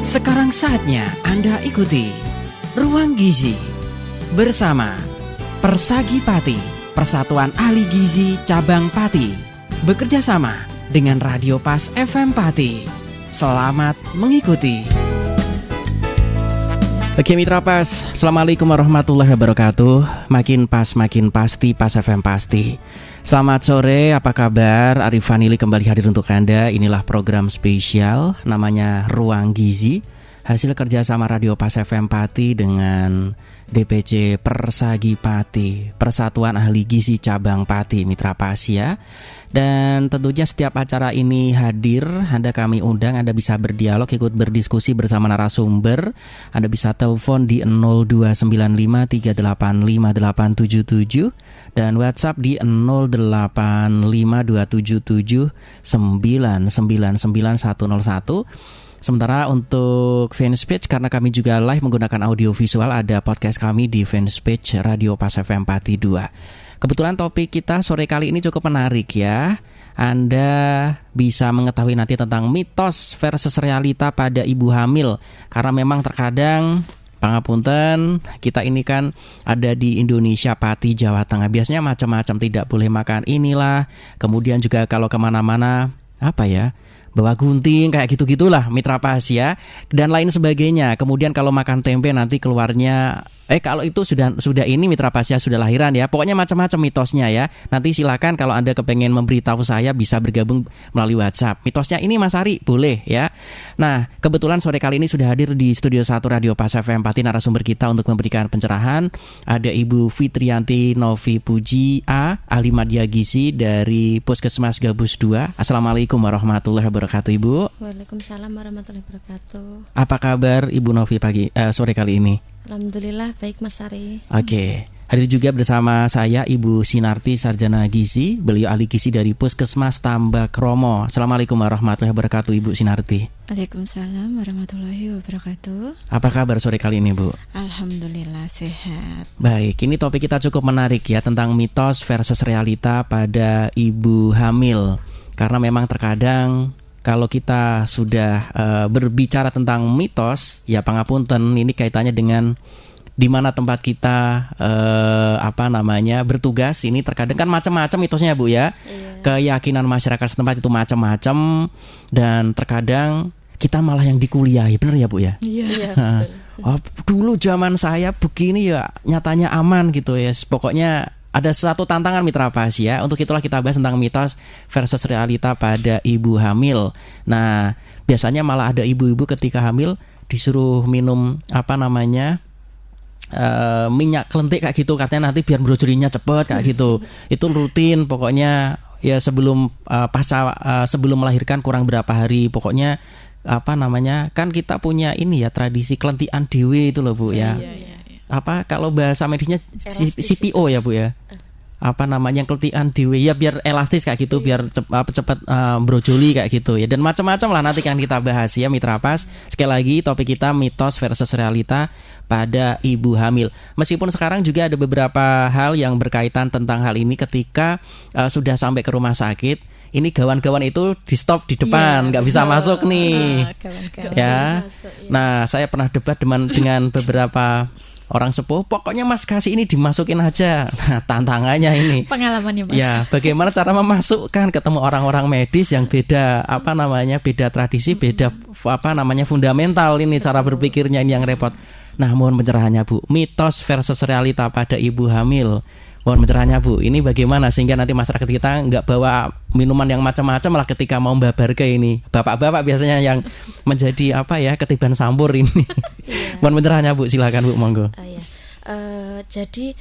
Sekarang saatnya Anda ikuti Ruang Gizi bersama Persagi Pati, Persatuan Ahli Gizi Cabang Pati, bekerja sama dengan Radio Pas FM Pati. Selamat mengikuti. Oke Mitra Pas, Assalamualaikum warahmatullahi wabarakatuh. Makin pas, makin pasti, Pas FM pasti. Selamat sore, apa kabar? Arif Vanili kembali hadir untuk Anda. Inilah program spesial namanya Ruang Gizi, hasil kerjasama Radio Pas FM Pati dengan DPC Persagi Pati, Persatuan Ahli Gizi Cabang Pati, Mitra Pas ya. Dan tentunya setiap acara ini hadir, Anda kami undang, Anda bisa berdialog, ikut berdiskusi bersama narasumber. Anda bisa telepon di 0295385877 dan WhatsApp di 085277999101. Sementara untuk fanpage, karena kami juga live menggunakan audio visual, ada podcast kami di fanpage Radio Pas FM Pati 2. Kebetulan topik kita sore kali ini cukup menarik ya. Anda bisa mengetahui nanti tentang mitos versus realita pada ibu hamil. Karena memang terkadang, pangapunten, kita ini kan ada di Indonesia, Pati, Jawa Tengah. Biasanya macam-macam, tidak boleh makan inilah. Kemudian juga kalau kemana-mana, bawa gunting, kayak gitu-gitulah Mitra Pas ya, dan lain sebagainya. Kemudian kalau makan tempe nanti keluarnya kalau itu sudah ini Mitra Pas ya, sudah lahiran ya. Pokoknya macam-macam mitosnya ya. Nanti silakan kalau Anda kepengen memberitahu saya bisa bergabung melalui WhatsApp. Mitosnya ini Mas Ari, boleh ya. Nah, kebetulan sore kali ini sudah hadir di Studio 1 Radio Pas FM Pati narasumber kita untuk memberikan pencerahan. Ada Ibu Fitriyanti Novi Puji ahli media gizi dari Puskesmas Gabus 2. Assalamualaikum warahmatullahi wabarakatuh Ibu. Waalaikumsalam warahmatullahi wabarakatuh. Apa kabar Ibu Novi sore kali ini? Alhamdulillah baik Mas Ari. Oke. Hadir juga bersama saya Ibu Sinarti Sarjana Gizi, beliau ahli gizi dari Puskesmas Tambak Romo. Assalamualaikum warahmatullahi wabarakatuh Ibu Sinarti. Waalaikumsalam warahmatullahi wabarakatuh. Apa kabar sore kali ini Bu? Alhamdulillah sehat. Baik, ini topik kita cukup menarik ya, tentang mitos versus realita pada ibu hamil. Karena memang terkadang kalau kita sudah berbicara tentang mitos, ya pangapunten, ini kaitannya dengan di mana tempat kita bertugas. Ini terkadang kan macam-macam mitosnya Bu ya. Iya. Keyakinan masyarakat setempat itu macam-macam, dan terkadang kita malah yang dikuliahi, benar ya Bu ya? Iya. Dulu zaman saya begini ya, nyatanya aman gitu ya. Pokoknya ada satu tantangan Mitra Pas ya. Untuk itulah kita bahas tentang mitos versus realita pada ibu hamil. Nah, biasanya malah ada ibu-ibu ketika hamil disuruh minum minyak kelentik kayak gitu, katanya nanti biar brojolinya cepet kayak gitu. Itu rutin pokoknya ya, sebelum sebelum melahirkan kurang berapa hari, pokoknya kan kita punya ini ya, tradisi kelentikan dewe itu loh Bu ya. Iya. Kalau bahasa medisnya CPO ya Bu ya. Yang keletikan dewe ya, biar elastis kayak gitu, biar cepat brojoli kayak gitu ya. Dan macam-macam lah nanti kan kita bahas ya Mitra Pas. Sekali lagi topik kita mitos versus realita pada ibu hamil. Meskipun sekarang juga ada beberapa hal yang berkaitan tentang hal ini ketika sudah sampai ke rumah sakit. Ini gawan-gawan itu di stop di depan, nggak bisa masuk nih. Ya. Nah, saya pernah debat dengan beberapa orang sepuh, pokoknya Mas kasih ini dimasukin aja. Nah, tantangannya ini pengalamannya Mas. Ya, bagaimana cara memasukkan, ketemu orang-orang medis yang beda beda tradisi, beda fundamental, ini cara berpikirnya ini yang repot. Nah, mohon pencerahannya Bu. Mitos versus realita pada ibu hamil. Mohon pencerahannya Bu. Ini bagaimana sehingga nanti masyarakat kita nggak bawa minuman yang macam-macam lah ketika mau mbabarke ini. Bapak-bapak biasanya yang menjadi ketiban sampur ini. Yeah. Mohon pencerahannya Bu, silakan Bu, monggo. Jadi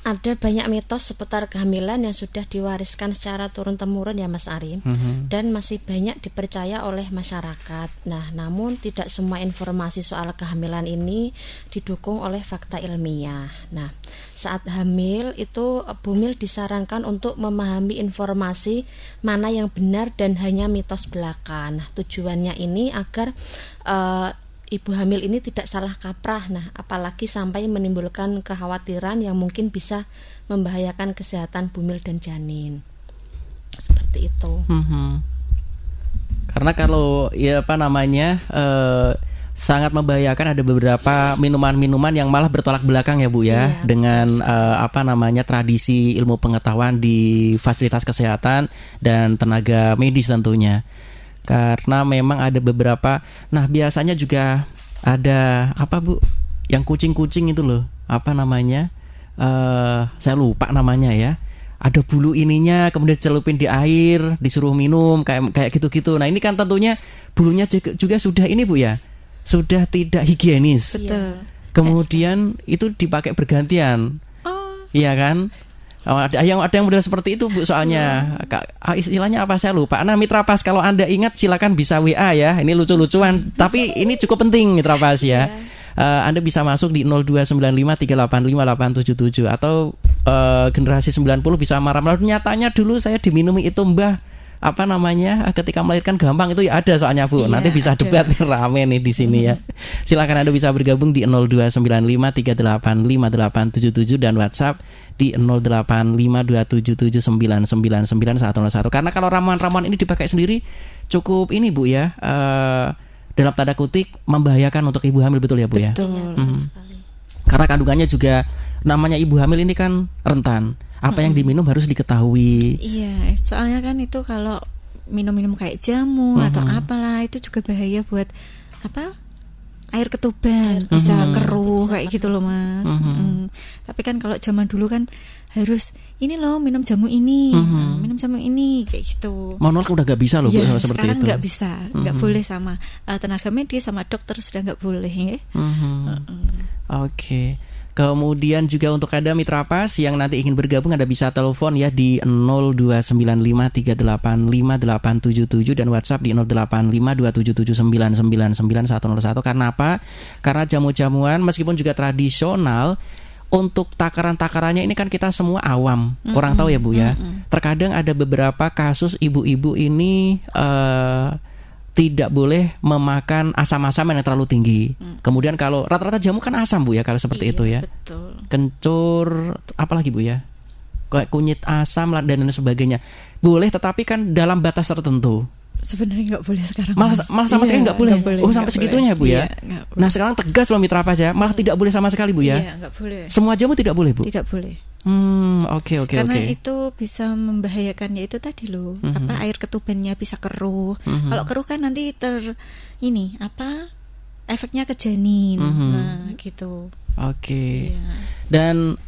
ada banyak mitos seputar kehamilan yang sudah diwariskan secara turun-temurun ya Mas Ari, dan masih banyak dipercaya oleh masyarakat. Nah, namun tidak semua informasi soal kehamilan ini didukung oleh fakta ilmiah. Nah, saat hamil itu bumil disarankan untuk memahami informasi mana yang benar dan hanya mitos belaka. Nah, tujuannya ini agar ibu hamil ini tidak salah kaprah. Nah, apalagi sampai menimbulkan kekhawatiran yang mungkin bisa membahayakan kesehatan bumil dan janin. Seperti itu. Karena kalau sangat membahayakan. Ada beberapa minuman-minuman yang malah bertolak belakang ya Bu ya, dengan tradisi ilmu pengetahuan di fasilitas kesehatan dan tenaga medis tentunya. Karena memang ada beberapa, nah biasanya juga ada apa Bu, yang kucing-kucing itu loh, saya lupa namanya ya. Ada bulu ininya, kemudian celupin di air, disuruh minum kayak gitu-gitu. Nah ini kan tentunya bulunya juga sudah ini Bu ya, sudah tidak higienis. Betul. Kemudian itu dipakai bergantian. Iya kan? Ada yang model seperti itu Bu, soalnya istilahnya apa saya lupa. Nah Mitra Pas, kalau Anda ingat silakan bisa WA ya. Ini lucu-lucuan, tapi ini cukup penting Mitra Pas ya. Anda bisa masuk di 02953858777 atau generasi 90 bisa marah-marah. Nyatanya dulu saya diminumi itu Mbah, ketika melahirkan gampang itu ya ada soalnya Bu. Nanti bisa debat nih, rame nih di sini ya. Silakan Anda bisa bergabung di 02953858877 dan WhatsApp di 085277999101. Karena kalau ramuan-ramuan ini dipakai sendiri cukup ini Bu ya, dalam tanda kutip membahayakan untuk ibu hamil, betul ya Bu ya? Betul. Karena kandungannya juga, namanya ibu hamil ini kan rentan. Apa yang diminum harus diketahui. Iya, soalnya kan itu kalau minum-minum kayak jamu atau apalah itu juga bahaya buat air ketuban, bisa keruh kayak gitu loh Mas. Tapi kan kalau zaman dulu kan harus ini loh minum jamu ini, minum jamu ini kayak gitu. Manual udah gak bisa loh Bu, seperti sekarang itu. Nggak bisa, nggak boleh sama tenaga medis sama dokter sudah nggak boleh ya. Oke. Kemudian juga untuk Anda Mitra Pas yang nanti ingin bergabung, Anda bisa telepon ya di 02953858877 dan WhatsApp di 085277999101. Karena apa? Karena jamu-jamuan meskipun juga tradisional, untuk takaran-takarannya ini kan kita semua awam, kurang tahu ya Bu ya. Terkadang ada beberapa kasus ibu-ibu ini tidak boleh memakan asam-asam yang terlalu tinggi. Kemudian kalau rata-rata jamu kan asam Bu ya, kalau seperti itu ya. Betul. Kencur, apalagi Bu ya, kayak kunyit asam dan lain sebagainya. Boleh, tetapi kan dalam batas tertentu. Sebenarnya nggak boleh sekarang. Malah sama sekali nggak boleh. Sampai segitunya Bu ya. Nah sekarang tegas loh Mitra Pas ya, malah tidak boleh sama sekali Bu ya. Iya, nggak boleh. Semua jamu tidak boleh Bu. Tidak boleh. Oke. Karena itu bisa membahayakan, yaitu tadi loh, air ketubannya bisa keruh. Kalau keruh kan nanti efeknya ke janin. Nah, gitu. Oke. Iya. Dan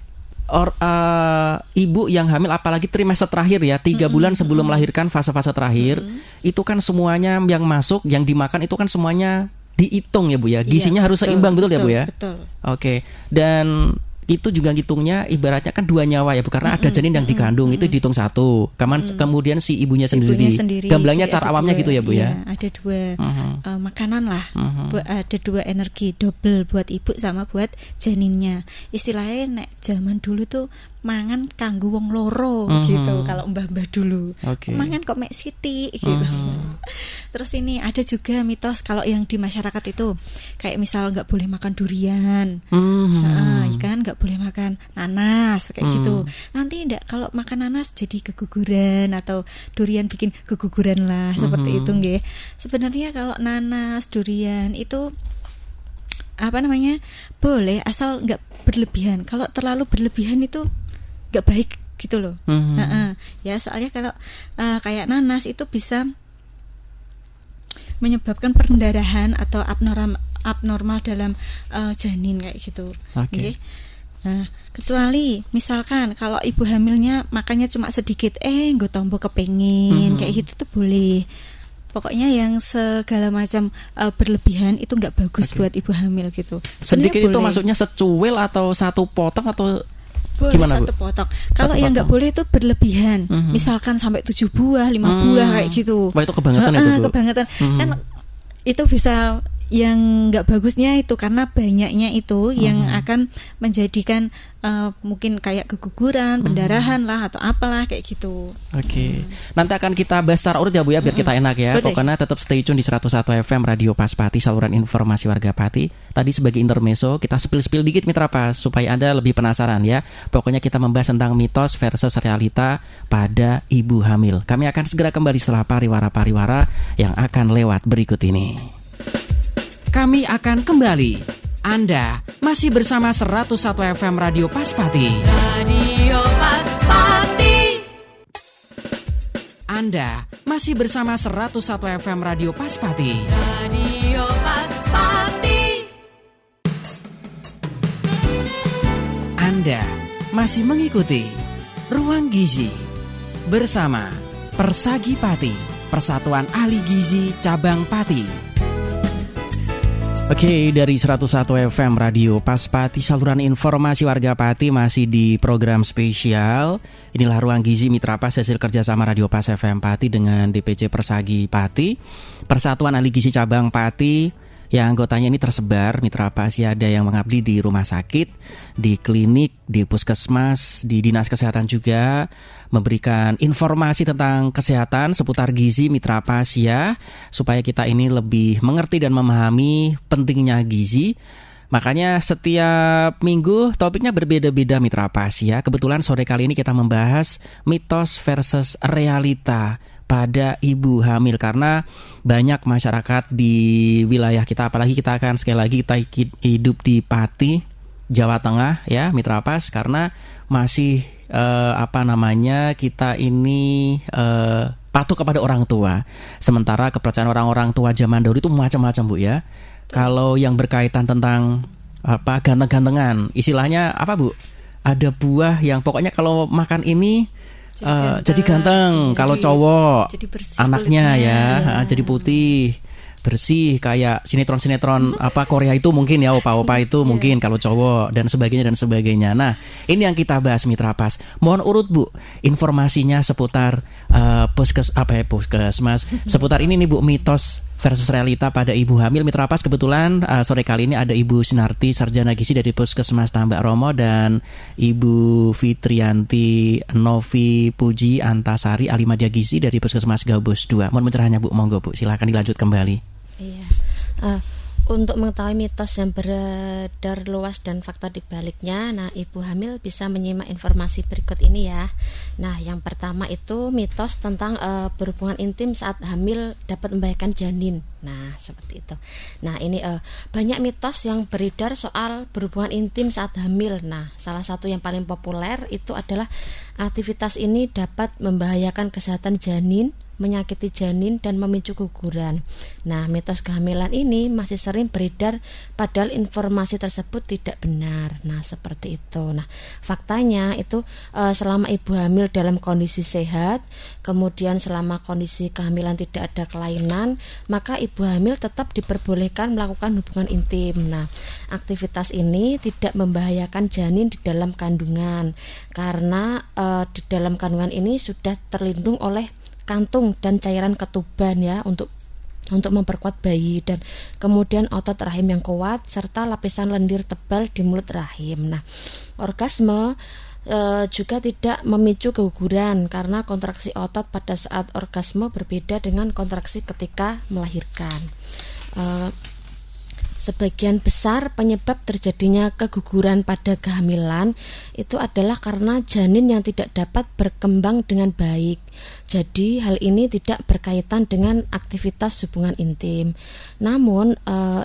ibu yang hamil apalagi trimester terakhir ya, 3 bulan sebelum melahirkan, fase-fase terakhir, itu kan semuanya yang masuk, yang dimakan itu kan semuanya dihitung ya Bu ya. Gizinya harus seimbang, betul ya Bu ya? Betul. Oke. Dan itu juga ngitungnya ibaratnya kan 2 nyawa ya Bu, karena ada janin yang dikandung itu dihitung 1. Kemudian si ibunya sendiri. Gamblangnya cara awamnya gitu ya Bu ya. Ada 2 makanan lah. Ada 2 energi double buat ibu sama buat janinnya. Istilahnya nek zaman dulu tuh mangan kanggo wong loro gitu, kalau mbah-mbah dulu. Mangan kok mek sithik gitu. Terus ini ada juga mitos kalau yang di masyarakat itu kayak misal nggak boleh makan durian. Kan nggak boleh makan nanas kayak gitu. Nanti enggak, kalau makan nanas jadi keguguran atau durian bikin keguguran lah, seperti itu nggih. Sebenarnya kalau nanas, durian itu boleh asal nggak berlebihan. Kalau terlalu berlebihan itu nggak baik gitu loh. Ya soalnya kalau kayak nanas itu bisa menyebabkan pendarahan atau abnormal dalam janin kayak gitu. Okay. Nah, kecuali misalkan kalau ibu hamilnya makannya cuma sedikit, nggo tombo kepengin kayak gitu tuh boleh. Pokoknya yang segala macam berlebihan itu nggak bagus buat ibu hamil gitu. Sedikit itu maksudnya secuil atau 1 potong atau boleh gimana, 1 potong. Kalau yang nggak boleh itu berlebihan. Misalkan sampai 7 buah, 5 buah kayak gitu. Wah itu kebangetan itu Bu. Kebangetan. Kan itu bisa, yang nggak bagusnya itu karena banyaknya itu yang akan menjadikan mungkin kayak keguguran, pendarahan lah atau apalah kayak gitu. Oke. Nanti akan kita bahas secara urut ya Bu ya, biar kita enak ya. Betul. Pokoknya tetap stay tune di 101 FM Radio Pas Pati, saluran informasi warga Pati. Tadi sebagai intermezzo kita spill dikit Mitra Pas supaya Anda lebih penasaran ya. Pokoknya kita membahas tentang mitos versus realita pada ibu hamil. Kami akan segera kembali setelah pariwara yang akan lewat berikut ini. kami akan kembali. Anda masih bersama 101 FM Radio Paspati. Radio Paspati. Anda masih bersama 101 FM Radio Paspati. Radio Paspati. Anda masih mengikuti Ruang Gizi bersama Persagi Pati, Persatuan Ahli Gizi Cabang Pati. Oke, dari 101 FM Radio Paspati, saluran informasi warga Pati masih di program spesial. Inilah Ruang Gizi Mitra Pas hasil kerjasama Radio Pas FM Pati dengan DPC Persagi Pati, Persatuan Ahli Gizi Cabang Pati, yang anggotanya ini tersebar Mitra Pas, ya, ada yang mengabdi di rumah sakit, di klinik, di puskesmas, di dinas kesehatan juga, memberikan informasi tentang kesehatan seputar gizi Mitra Pas, ya, supaya kita ini lebih mengerti dan memahami pentingnya gizi. Makanya setiap minggu topiknya berbeda-beda Mitra Pas, ya. Kebetulan sore kali ini kita membahas mitos versus realita pada ibu hamil, karena banyak masyarakat di wilayah kita, apalagi kita akan sekali lagi kita hidup di Pati, Jawa Tengah, ya Mitra Pas, karena masih kita ini patuh kepada orang tua. Sementara kepercayaan orang-orang tua zaman dahulu itu macam-macam, Bu, ya. Kalau yang berkaitan tentang ganteng-gantengan, istilahnya apa, Bu? Ada buah yang pokoknya kalau makan ini jadi ganteng, kalau cowok jadi anaknya kulitnya, ya jadi putih, bersih, kayak sinetron-sinetron Korea itu mungkin, ya, opa-opa itu mungkin kalau cowok, dan sebagainya. Nah, ini yang kita bahas Mitra Pas. Mohon urut, Bu, informasinya seputar puskesmas, seputar ini nih, Bu, mitos versus realita pada ibu hamil Mitra Pas. Kebetulan sore kali ini ada Ibu Sinarti, Sarjana Gizi dari Puskesmas Tambak Romo, dan Ibu Fitrianti Novi Puji Antasari, ahli media gizi dari Puskesmas Gabus 2. Mohon pencerahannya, Bu, monggo, Bu, silakan dilanjut kembali. Iya. Untuk mengetahui mitos yang beredar luas dan fakta dibaliknya, nah, ibu hamil bisa menyimak informasi berikut ini, ya. Nah, yang pertama itu mitos tentang berhubungan intim saat hamil dapat membahayakan janin. Nah, seperti itu. Nah, ini banyak mitos yang beredar soal berhubungan intim saat hamil. Nah, salah satu yang paling populer itu adalah aktivitas ini dapat membahayakan kesehatan janin, menyakiti janin, dan memicu guguran. Nah, mitos kehamilan ini masih sering beredar padahal informasi tersebut tidak benar. Nah, seperti itu. Nah, faktanya itu selama ibu hamil dalam kondisi sehat, kemudian selama kondisi kehamilan tidak ada kelainan, maka ibu hamil tetap diperbolehkan melakukan hubungan intim. Nah, aktivitas ini tidak membahayakan janin di dalam kandungan karena di dalam kandungan ini sudah terlindung oleh kantung dan cairan ketuban, ya, untuk memperkuat bayi, dan kemudian otot rahim yang kuat serta lapisan lendir tebal di mulut rahim. Nah, orgasme juga tidak memicu keguguran karena kontraksi otot pada saat orgasme berbeda dengan kontraksi ketika melahirkan. Sebagian besar penyebab terjadinya keguguran pada kehamilan itu adalah karena janin yang tidak dapat berkembang dengan baik. Jadi hal ini tidak berkaitan dengan aktivitas hubungan intim. Namun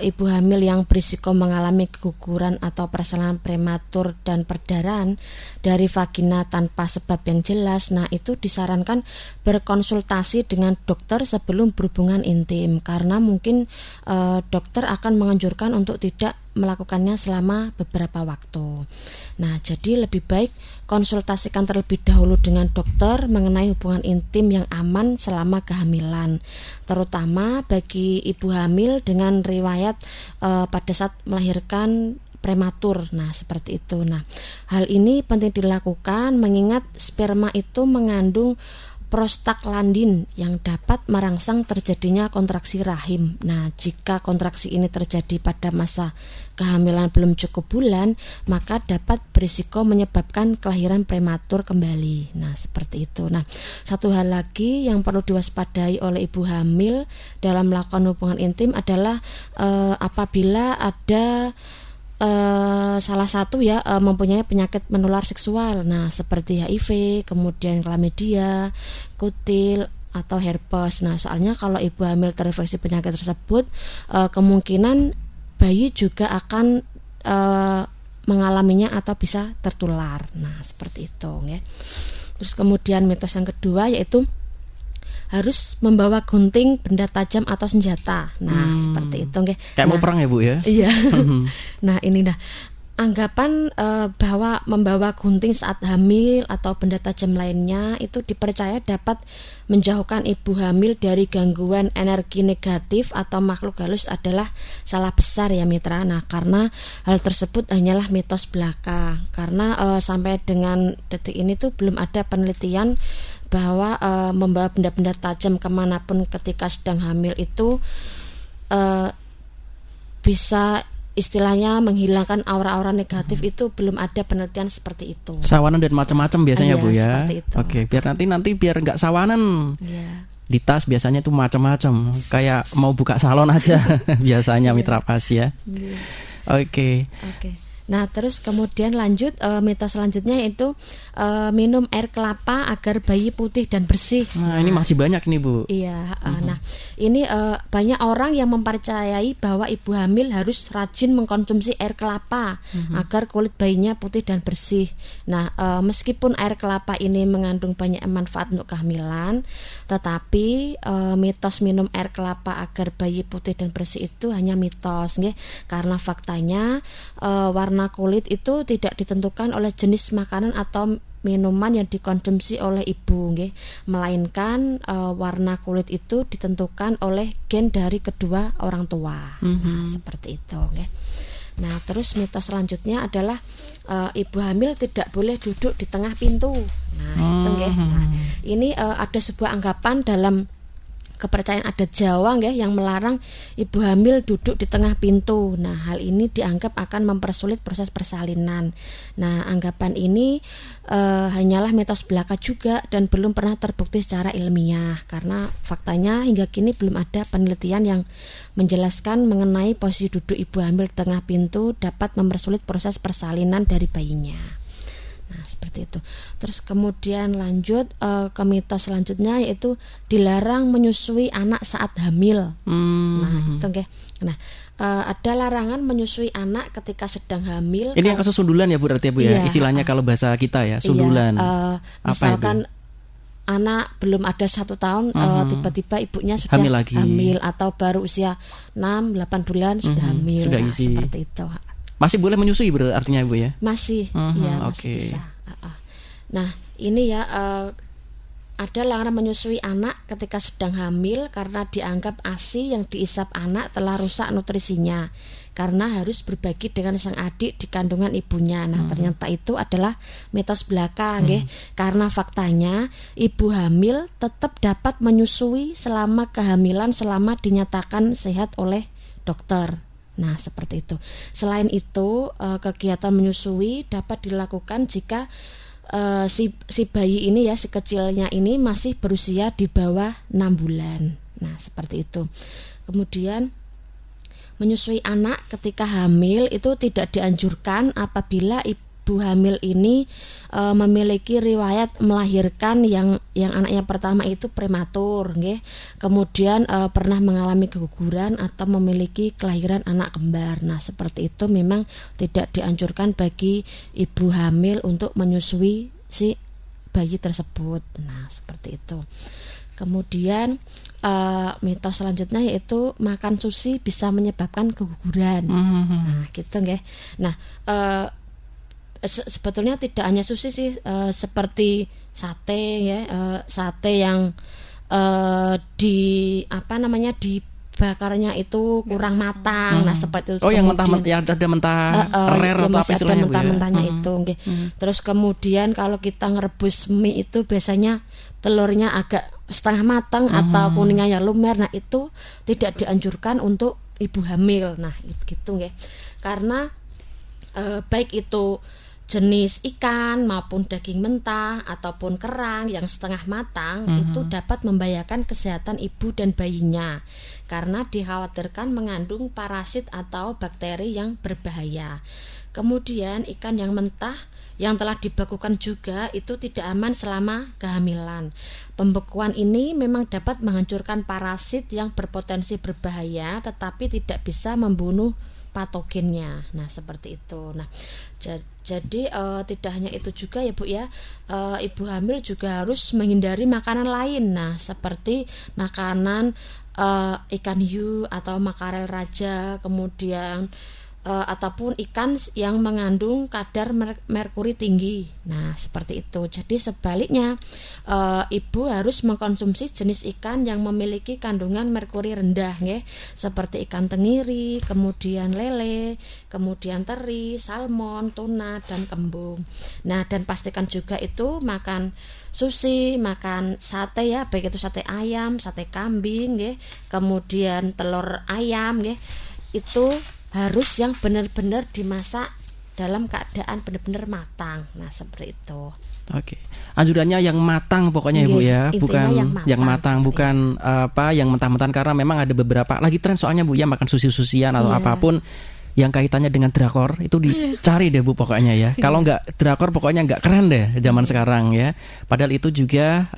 ibu hamil yang berisiko mengalami keguguran atau persalinan prematur dan perdarahan dari vagina tanpa sebab yang jelas, nah, itu disarankan berkonsultasi dengan dokter sebelum berhubungan intim, karena mungkin dokter akan menganjurkan untuk tidak melakukannya selama beberapa waktu. Nah, jadi lebih baik konsultasikan terlebih dahulu dengan dokter mengenai hubungan intim yang aman selama kehamilan, terutama bagi ibu hamil dengan riwayat pada saat melahirkan prematur. Nah, seperti itu. Nah, hal ini penting dilakukan mengingat sperma itu mengandung prostaglandin yang dapat merangsang terjadinya kontraksi rahim. Nah, jika kontraksi ini terjadi pada masa kehamilan belum cukup bulan, maka dapat berisiko menyebabkan kelahiran prematur kembali. Nah, seperti itu. Nah, satu hal lagi yang perlu diwaspadai oleh ibu hamil dalam melakukan hubungan intim adalah apabila ada salah satu mempunyai penyakit menular seksual, nah seperti HIV, kemudian chlamydia, kutil, atau herpes. Nah, soalnya kalau ibu hamil terinfeksi penyakit tersebut, kemungkinan bayi juga akan mengalaminya atau bisa tertular. Nah, seperti itu ya. Terus kemudian mitos yang kedua yaitu harus membawa gunting, benda tajam atau senjata. Nah, seperti itu nggih. Kayak mau perang ya, Bu ya? Iya. Nah, ini anggapan bahwa membawa gunting saat hamil atau benda tajam lainnya itu dipercaya dapat menjauhkan ibu hamil dari gangguan energi negatif atau makhluk halus adalah salah besar ya mitra. Nah, karena hal tersebut hanyalah mitos belaka. Karena sampai dengan detik ini tuh belum ada penelitian bahwa membawa benda-benda tajam kemanapun ketika sedang hamil itu bisa istilahnya menghilangkan aura-aura negatif. Itu belum ada penelitian seperti itu. Sawanan dan macam-macam biasanya Bu ya. Oke, biar nanti biar nggak sawanan. Iya. Di tas biasanya itu macam-macam, kayak mau buka salon aja biasanya Mitra Pas ya. Iya. Oke. Nah, terus kemudian lanjut mitos selanjutnya yaitu minum air kelapa agar bayi putih dan bersih. Nah, ini masih banyak nih Bu. Iya. Nah, ini banyak orang yang mempercayai bahwa ibu hamil harus rajin mengkonsumsi air kelapa agar kulit bayinya putih dan bersih. Nah, meskipun air kelapa ini mengandung banyak manfaat untuk kehamilan, tetapi mitos minum air kelapa agar bayi putih dan bersih itu hanya mitos, nggih. Karena faktanya warna kulit itu tidak ditentukan oleh jenis makanan atau minuman yang dikonsumsi oleh ibu, nggih, melainkan warna kulit itu ditentukan oleh gen dari kedua orang tua. Nah, seperti itu, nggih. Nah, terus mitos selanjutnya adalah ibu hamil tidak boleh duduk di tengah pintu. Nah, itu, nggih. Nah, ini ada sebuah anggapan dalam kepercayaan adat Jawa nggih yang melarang ibu hamil duduk di tengah pintu. Nah, hal ini dianggap akan mempersulit proses persalinan. Nah, anggapan ini hanyalah mitos belaka juga dan belum pernah terbukti secara ilmiah karena faktanya hingga kini belum ada penelitian yang menjelaskan mengenai posisi duduk ibu hamil di tengah pintu dapat mempersulit proses persalinan dari bayinya. Nah, seperti itu. Terus kemudian lanjut ke mitos selanjutnya yaitu dilarang menyusui anak saat hamil. Nah, itu nggih. Nah, ada larangan menyusui anak ketika sedang hamil. Ini yang kasus sundulan ya Bu, berarti ya Bu ya. Istilahnya kalau bahasa kita ya, sundulan. Misalkan anak belum ada 1 tahun tiba-tiba ibunya sudah hamil atau baru usia 6-8 bulan sudah hamil. Sudah isi. Seperti itu. Masih boleh menyusui artinya Bu ya? Masih, masih bisa. Nah, ini ya ada larangan menyusui anak ketika sedang hamil karena dianggap ASI yang diisap anak telah rusak nutrisinya karena harus berbagi dengan sang adik di kandungan ibunya. Nah, ternyata itu adalah mitos belaka, nggih. Karena faktanya ibu hamil tetap dapat menyusui selama kehamilan selama dinyatakan sehat oleh dokter. Nah, seperti itu. Selain itu, kegiatan menyusui dapat dilakukan jika si bayi ini ya, si kecilnya ini masih berusia di bawah 6 bulan. Nah, seperti itu. Kemudian menyusui anak ketika hamil itu tidak dianjurkan apabila ibu hamil ini memiliki riwayat melahirkan yang anaknya pertama itu prematur, nggih. Kemudian pernah mengalami keguguran atau memiliki kelahiran anak kembar. Nah, seperti itu memang tidak dianjurkan bagi ibu hamil untuk menyusui si bayi tersebut. Nah, seperti itu. Kemudian mitos selanjutnya yaitu makan sushi bisa menyebabkan keguguran. Nah, gitu nggih. Nah, sebetulnya tidak hanya sushi sih, seperti sate ya, sate yang dibakarnya itu kurang matang. Nah, seperti itu. Oh, yang yang ada mentah rare atau apa istilahnya mentah-mentahnya itu nggih. Terus kemudian kalau kita ngerebus mie itu biasanya telurnya agak setengah matang atau kuningnya lumer. Nah, itu tidak dianjurkan untuk ibu hamil. Nah, gitu nggih. Karena baik itu jenis ikan maupun daging mentah ataupun kerang yang setengah matang itu dapat membahayakan kesehatan ibu dan bayinya karena dikhawatirkan mengandung parasit atau bakteri yang berbahaya. Kemudian ikan yang mentah yang telah dibekukan juga itu tidak aman selama kehamilan. Pembekuan ini memang dapat menghancurkan parasit yang berpotensi berbahaya tetapi tidak bisa membunuh patogennya. Nah, seperti itu. Nah, jadi tidak hanya itu juga ya Bu ya, ibu hamil juga harus menghindari makanan lain. Nah, seperti makanan ikan hiu atau makarel raja, kemudian ataupun ikan yang mengandung kadar merkuri tinggi. Nah, seperti itu. Jadi sebaliknya, ibu harus mengkonsumsi jenis ikan yang memiliki kandungan merkuri rendah, ya, seperti ikan tenggiri, kemudian lele, kemudian teri, salmon, tuna, dan kembung. Nah, dan pastikan juga itu makan sushi, makan sate ya, baik itu sate ayam, sate kambing, ya, kemudian telur ayam, ya, itu harus yang benar-benar dimasak dalam keadaan benar-benar matang. Nah, seperti itu. Oke. Anjurannya yang matang pokoknya Ibu ya, bukan yang matang, bukan yang mentah-mentah, karena memang ada beberapa lagi tren soalnya Bu ya, makan susi-susian atau apapun yang kaitannya dengan drakor itu dicari deh Bu pokoknya ya. Kalau nggak drakor pokoknya nggak keren deh zaman sekarang ya. Padahal itu juga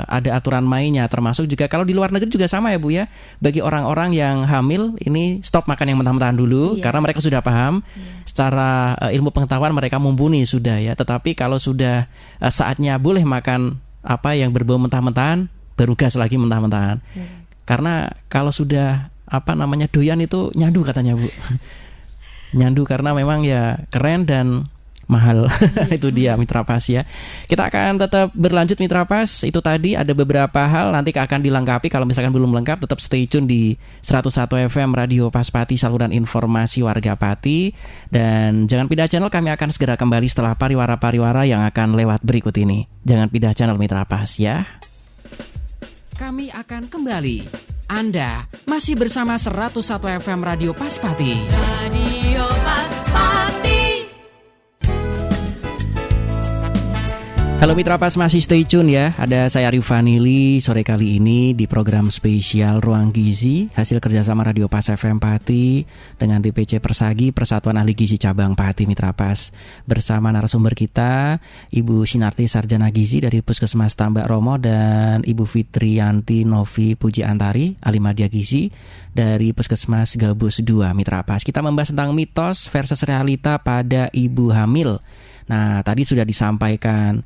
ada aturan mainnya, termasuk juga kalau di luar negeri juga sama ya Bu ya. Bagi orang-orang yang hamil ini stop makan yang mentah-mentahan dulu karena mereka sudah paham secara ilmu pengetahuan, mereka mumpuni sudah ya. Tetapi kalau sudah saatnya boleh makan apa yang berbau mentah-mentahan, baru gas lagi mentah-mentahan. Karena kalau sudah doyan itu nyandu katanya Bu. Nyandu karena memang ya keren dan mahal. Itu dia Mitra Pas ya. Kita akan tetap berlanjut Mitra Pas. Itu tadi ada beberapa hal nanti akan dilengkapi. Kalau misalkan belum lengkap, tetap stay tune di 101 FM Radio Pas Pati, saluran informasi warga Pati. Dan jangan pindah channel, kami akan segera kembali setelah pariwara-pariwara yang akan lewat berikut ini. Jangan pindah channel Mitra Pas ya. Kami akan kembali. Anda masih bersama 101 FM Radio Pas Pati. Radio Pas Pati. Halo Mitra Pas, masih stay tune ya. Ada saya Arif Vanili sore kali ini di program spesial Ruang Gizi, hasil kerjasama Radio Pas FM Pati dengan DPC Persagi, Persatuan Ahli Gizi Cabang Pati Mitra Pas. Bersama narasumber kita Ibu Sinarti Sarjana Gizi dari Puskesmas Tambak Romo dan Ibu Fitriyanti Novi Puji Antari, ahli media gizi dari Puskesmas Gabus 2 Mitra Pas. Kita membahas tentang mitos versus realita pada ibu hamil. Nah, tadi sudah disampaikan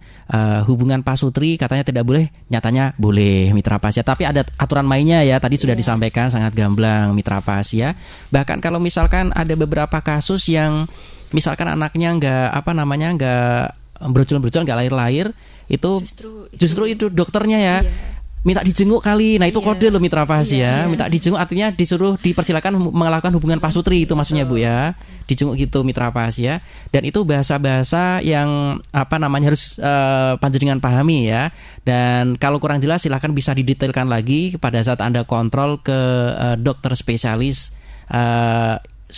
hubungan pasutri katanya tidak boleh, nyatanya boleh Mitra Pas ya. Tapi ada aturan mainnya ya, tadi sudah disampaikan sangat gamblang Mitra Pas ya. Bahkan kalau misalkan ada beberapa kasus yang misalkan anaknya nggak berujul-berujul, nggak lahir-lahir, itu justru itu dokternya ya. Minta dijenguk kali. Nah itu kode loh Mitra Pas ya. Minta dijenguk artinya disuruh dipersilakan melakukan hubungan pasutri, itu maksudnya Bu ya. Dijenguk gitu Mitra Pas ya. Dan itu bahasa-bahasa yang harus panjenengan pahami ya. Dan kalau kurang jelas silahkan bisa didetailkan lagi pada saat Anda kontrol ke dokter spesialis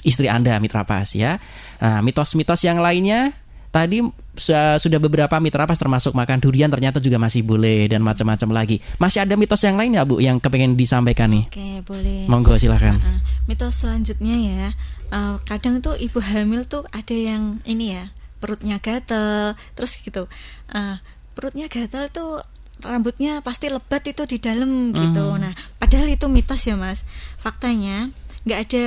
istri Anda Mitra Pas ya. Nah, mitos-mitos yang lainnya tadi sudah beberapa Mitra Pas, termasuk makan durian ternyata juga masih boleh dan macam-macam lagi. Masih ada mitos yang lain ya Bu yang kepengen disampaikan nih? Oke, boleh. Monggo silakan. Mitos selanjutnya ya, kadang tuh ibu hamil tuh ada yang ini ya, perutnya gatal, terus gitu. Perutnya gatal tuh rambutnya pasti lebat itu di dalam gitu. Nah, padahal itu mitos ya Mas. Faktanya nggak ada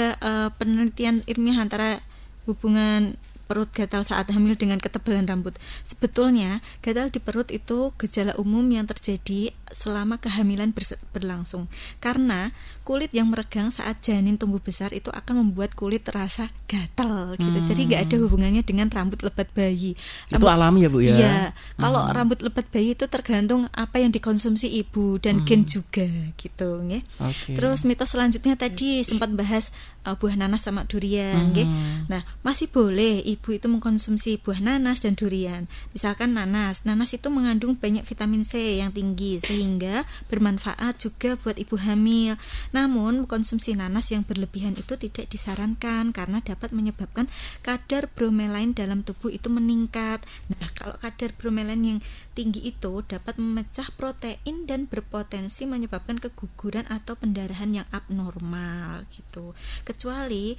penelitian ilmiah antara hubungan perut gatal saat hamil dengan ketebalan rambut. Sebetulnya gatal di perut itu gejala umum yang terjadi selama kehamilan berlangsung. Karena kulit yang meregang saat janin tumbuh besar itu akan membuat kulit terasa gatal gitu. Jadi nggak ada hubungannya dengan rambut lebat bayi. Itu alami ya Bu ya? Iya. Kalau rambut lebat bayi itu tergantung apa yang dikonsumsi ibu dan gen juga gitu ya. Terus mitos selanjutnya tadi sempat bahas buah nanas sama durian ya. Nah, masih boleh ibu itu mengkonsumsi buah nanas dan durian. Misalkan nanas itu mengandung banyak vitamin C yang tinggi sehingga bermanfaat juga buat ibu hamil. Namun konsumsi nanas yang berlebihan itu tidak disarankan karena dapat menyebabkan kadar bromelain dalam tubuh itu meningkat. Nah, kalau kadar bromelain yang tinggi itu dapat memecah protein dan berpotensi menyebabkan keguguran atau pendarahan yang abnormal gitu. Kecuali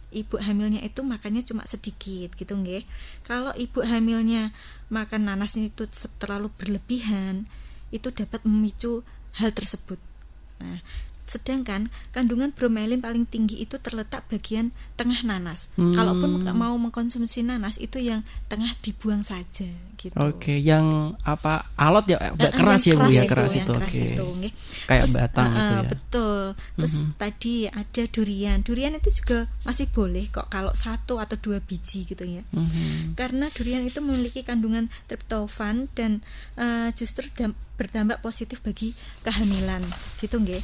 ibu hamilnya itu makannya cuma sedikit gitu nggih. Kalau ibu hamilnya makan nanasnya itu terlalu berlebihan, itu dapat memicu hal tersebut. Nah, sedangkan kandungan bromelin paling tinggi itu terletak bagian tengah nanas. Kalaupun mau mengkonsumsi nanas itu yang tengah dibuang saja gitu. Oke, yang apa alot ya keras ya Bu ya, keras itu. Oke. Kayak terus, batang itu ya. Betul. Terus tadi ada durian. Durian itu juga masih boleh kok kalau 1 atau 2 biji gitu ya. Karena durian itu memiliki kandungan triptofan dan justru berdampak positif bagi kehamilan gitu nggih.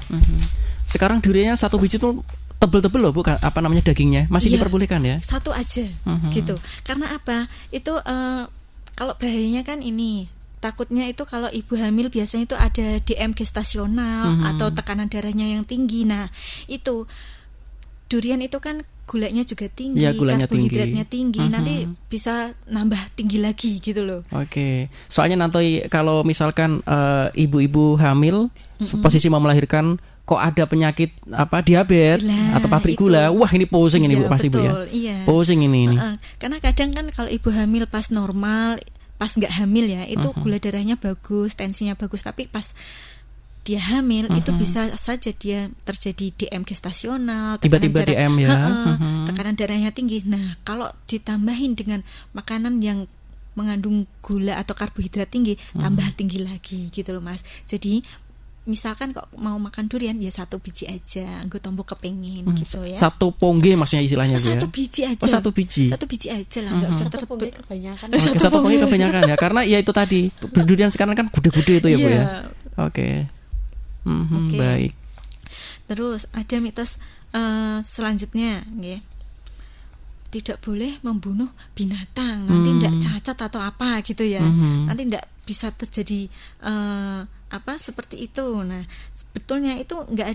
Sekarang duriannya 1 biji tuh tebel-tebel loh Bu, apa namanya dagingnya masih diperbolehkan ya? 1 aja gitu. Karena apa? Itu kalau bahayanya kan ini takutnya itu kalau ibu hamil biasanya itu ada DM gestasional atau tekanan darahnya yang tinggi. Nah, itu durian itu kan gulanya juga tinggi, ya, karbohidratnya tinggi. Nanti bisa nambah tinggi lagi gitu loh. Oke. Soalnya nanti kalau misalkan ibu-ibu hamil posisi mau melahirkan kok ada penyakit apa diabetes atau pabrik gula, wah ini pusing ini Bu pasti Bu ya. Iya. Pusing ini. Karena kadang kan kalau ibu hamil pas normal, pas nggak hamil ya, itu gula darahnya bagus, tensinya bagus, tapi pas dia hamil itu bisa saja dia terjadi DM gestasional, tiba-tiba DM ya, tekanan darahnya tinggi. Nah, kalau ditambahin dengan makanan yang mengandung gula atau karbohidrat tinggi, tambah tinggi lagi gitu loh Mas. Jadi misalkan kok mau makan durian ya 1 biji aja, gue tombok kepengin gitu ya. 1 pongge maksudnya istilahnya Bu ya. 1 biji aja. 1 biji. 1 biji aja lah, enggak usah terlalu kebanyakan. 1 pongge kebanyakan ya, karena ya itu tadi durian sekarang kan gude-gude itu ya Bu ya. Oke. Baik. Terus ada mitos selanjutnya nggih. Tidak boleh membunuh binatang, nanti ndak cacat atau apa gitu ya. Nanti ndak bisa terjadi seperti itu. Nah, sebetulnya itu nggak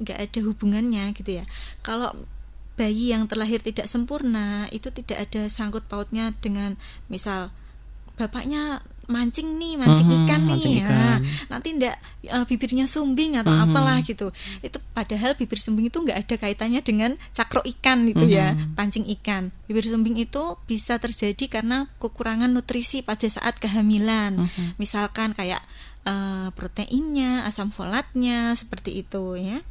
ada hubungannya gitu ya. Kalau bayi yang terlahir tidak sempurna itu tidak ada sangkut pautnya dengan misal bapaknya mancing ikan nih, ya, nanti ndak bibirnya sumbing atau apalah gitu. Itu padahal bibir sumbing itu nggak ada kaitannya dengan cakro ikan itu ya, pancing ikan. Bibir sumbing itu bisa terjadi karena kekurangan nutrisi pada saat kehamilan, misalkan kayak proteinnya, asam folatnya seperti itu ya.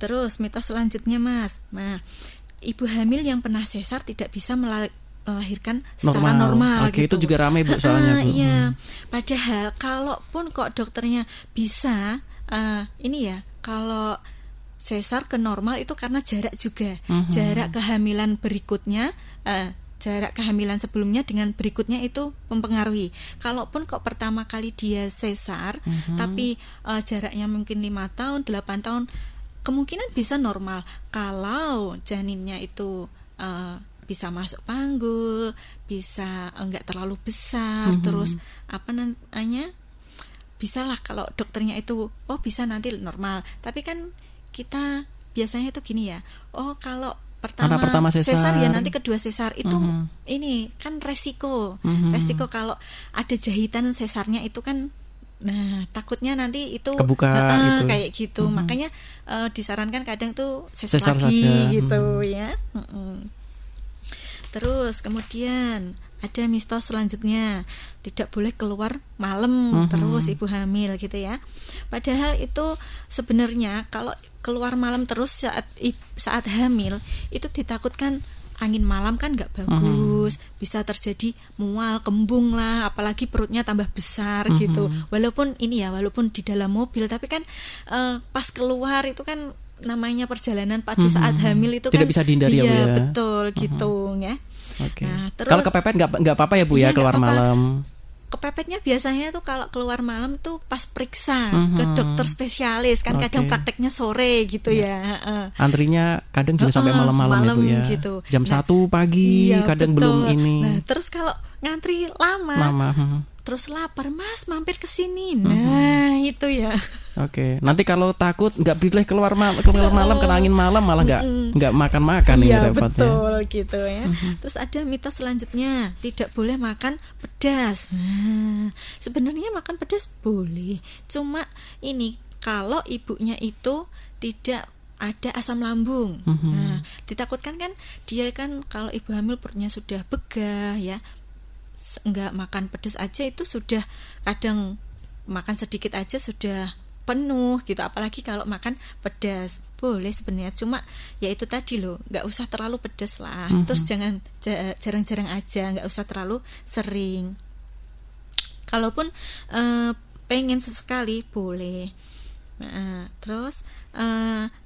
Terus mitos selanjutnya Mas, nah ibu hamil yang pernah sesar tidak bisa melahirkan secara normal Oke, gitu. itu juga ramai Bu soalnya Bu. Iya. Padahal kalaupun kok dokternya bisa kalau sesar ke normal itu karena jarak juga. Jarak kehamilan berikutnya jarak kehamilan sebelumnya dengan berikutnya itu mempengaruhi. Kalaupun kok pertama kali dia sesar tapi jaraknya mungkin 5 tahun, 8 tahun, kemungkinan bisa normal kalau janinnya itu bisa masuk panggul, bisa enggak terlalu besar, terus bisalah kalau dokternya itu bisa nanti normal. Tapi kan kita biasanya itu gini ya, kalau pertama sesar ya nanti kedua sesar itu ini kan resiko kalau ada jahitan sesarnya itu kan, nah takutnya nanti itu kebuka gitu. Kayak gitu. Makanya disarankan kadang tuh sesar lagi saja. Gitu ya. Terus kemudian ada mitos selanjutnya, tidak boleh keluar malam terus ibu hamil gitu ya. Padahal itu sebenarnya kalau keluar malam terus saat hamil itu ditakutkan angin malam kan nggak bagus, bisa terjadi mual, kembung lah, apalagi perutnya tambah besar gitu. Walaupun di dalam mobil, tapi kan pas keluar itu kan namanya perjalanan pada saat hamil itu tidak kan bisa dihindari ya Bu ya. Betul gitu ya. Okay. Nah, terus kalau kepepet nggak apa-apa ya Bu ya keluar malam. Kepepetnya biasanya tuh kalau keluar malam tuh pas periksa ke dokter spesialis kan, kadang prakteknya sore gitu ya. Antrinya kadang juga sampai malam-malam ya Bu ya. Gitu. Jam 1 pagi kadang belum ini. Nah, terus kalau ngantri lama. Terus lapar, Mas, mampir ke sini. Nah, itu ya. Oke. Nanti kalau takut nggak boleh keluar malam kena angin malam malah nggak makan-makan ini repotnya. Betul gitu ya. Terus ada mitos selanjutnya, tidak boleh makan pedas. Nah, sebenarnya makan pedas boleh. Cuma ini kalau ibunya itu tidak ada asam lambung. Nah, ditakutkan kan dia kan kalau ibu hamil perutnya sudah begah ya, enggak makan pedas aja itu sudah kadang makan sedikit aja sudah penuh gitu, apalagi kalau makan pedas. Boleh sebenarnya, cuma ya itu tadi loh, nggak usah terlalu pedas lah. Terus jangan jarang-jarang aja, nggak usah terlalu sering. Kalaupun pengen sesekali boleh. Terus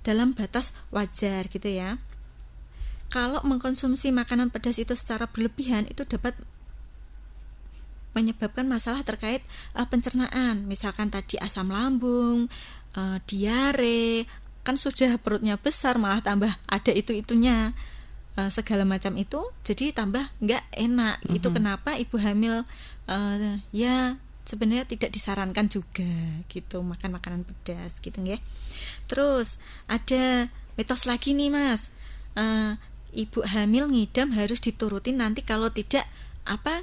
dalam batas wajar gitu ya. Kalau mengkonsumsi makanan pedas itu secara berlebihan itu dapat menyebabkan masalah terkait pencernaan, misalkan tadi asam lambung, diare, kan sudah perutnya besar malah tambah ada itu-itunya, segala macam itu, jadi tambah nggak enak. Itu kenapa ibu hamil ya sebenarnya tidak disarankan juga gitu makan makanan pedas gitu ya. Terus ada mitos lagi nih Mas, ibu hamil ngidam harus diturutin, nanti kalau tidak